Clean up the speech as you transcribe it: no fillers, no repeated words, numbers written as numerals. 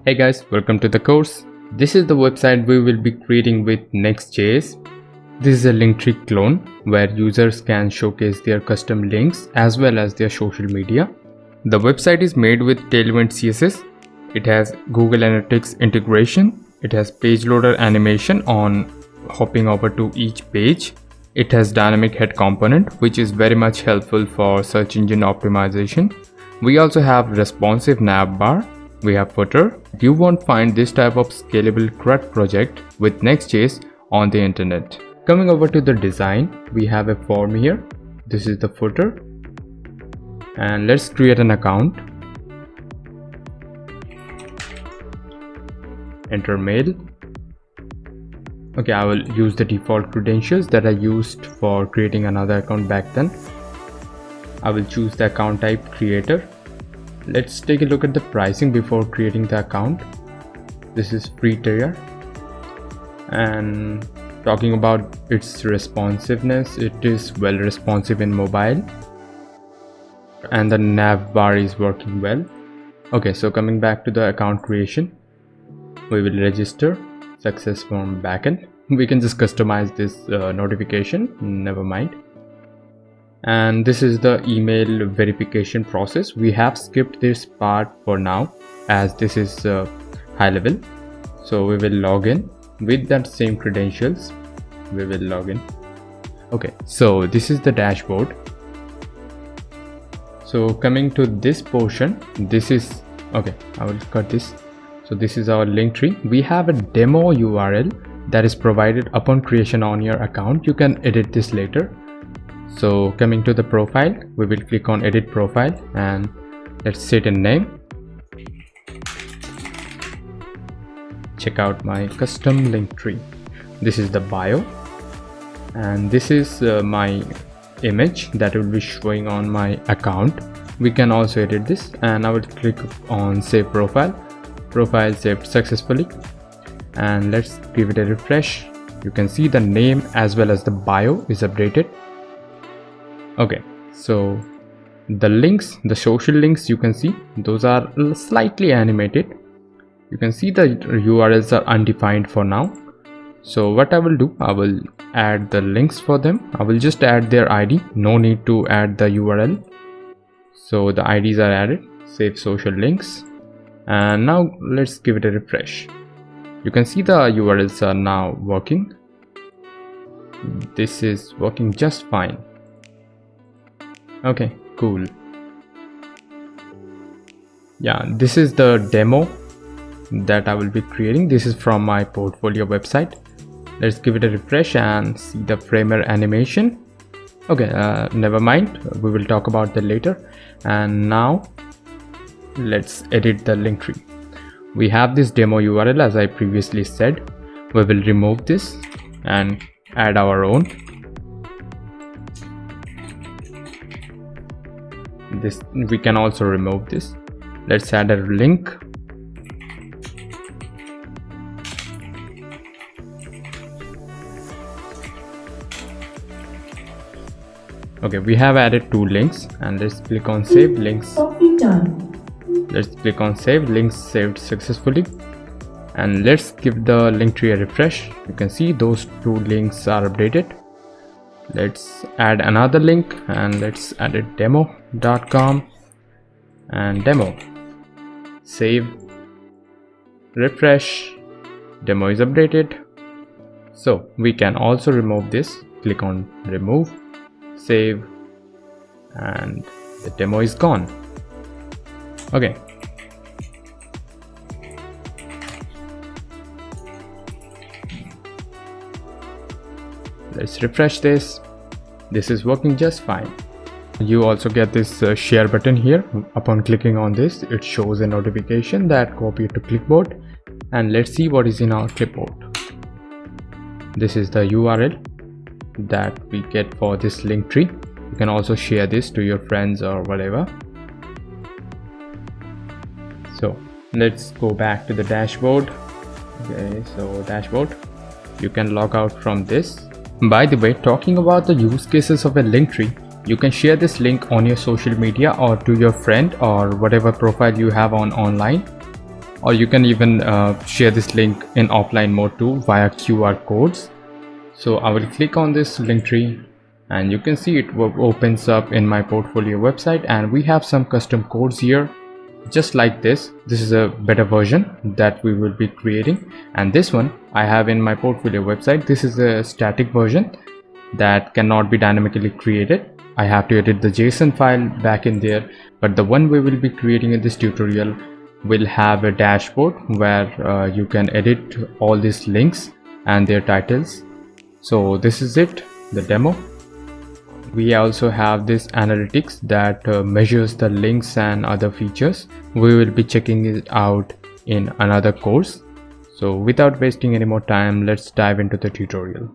Hey guys, welcome to the course. This is the website we will be creating with Next.js. This is a LinkTree clone where users can showcase their custom links as well as their social media. The website is made with TailwindCSS. It has Google Analytics integration. It has page loader animation on hopping over to each page. It has dynamic head component, which is very much helpful for search engine optimization. We also have responsive nav bar. We have footer. You won't find this type of scalable CRUD project with Next.js on the internet. Coming over to the design, we have a form here. This is the footer. And let's create an account. Enter mail. Okay, I will use the default credentials that I used for creating another account back then. I will choose the account type creator. Let's take a look at the pricing before creating the account. This is free tier. And talking about its responsiveness, it is well responsive in mobile. And the nav bar is working well. Okay, so coming back to the account creation, we will register success from backend. We can just customize this notification, never mind. And this is the email verification process. We have skipped this part for now as this is high level. So we will log in with that same credentials. We will log in. Okay, so this is the dashboard. So coming to this portion, this is okay, I will cut this. So this is our link tree. We have a demo URL that is provided upon creation on your account. You can edit this later. So coming to the profile, we will click on edit profile and let's set a name. Check out my custom link tree. This is the bio and this is my image that will be showing on my account. We can also edit this and I will click on save profile. Profile saved successfully and let's give it a refresh. You can see the name as well as the bio is updated. Okay, so the links, the social links, you can see those are slightly animated. You can see the URLs are undefined for now. So what I will do, I will add the links for them. I will just add their ID, no need to add the URL. So the IDs are added. Save social links and now let's give it a refresh. You can see the URLs are now working. This is working just fine. Okay, cool. Yeah, this is the demo that I will be creating. This is from my portfolio website. Let's give it a refresh and see the framer animation. Okay, never mind, we will talk about that later. And now let's edit the link tree. We have this demo URL as I previously said. We will remove this and add our own. This we can also remove this. Let's add a link. Okay, we have added two links and let's click on save links. Let's click on save links saved successfully and let's give the link tree a refresh. You can see those two links are updated. Let's add another link and let's add it demo.com and demo. Save, refresh, demo is updated. So we can also remove this. Click on remove, save, and the demo is gone. Okay. Let's refresh this. This is working just fine. You also get this share button here. Upon clicking on this, it shows a notification that copy it to clipboard. And let's see what is in our clipboard. This is the URL that we get for this link tree. You can also share this to your friends or whatever. So let's go back to the dashboard. Okay, so dashboard, you can log out from this. By the way, talking about the use cases of a link tree, you can share this link on your social media or to your friend or whatever profile you have on online. or you can even share this link in offline mode too via QR codes. So I will click on this LinkTree, and you can see it opens up in my portfolio website, and we have some custom codes here just like this. This is a beta version that we will be creating, and this one I have in my portfolio website. This is a static version that cannot be dynamically created. I have to edit the JSON file back in there, but the one we will be creating in this tutorial will have a dashboard where you can edit all these links and their titles. So this is it, the demo. We also have this analytics that measures the links and other features. We will be checking it out in another course. So without wasting any more time, let's dive into the tutorial.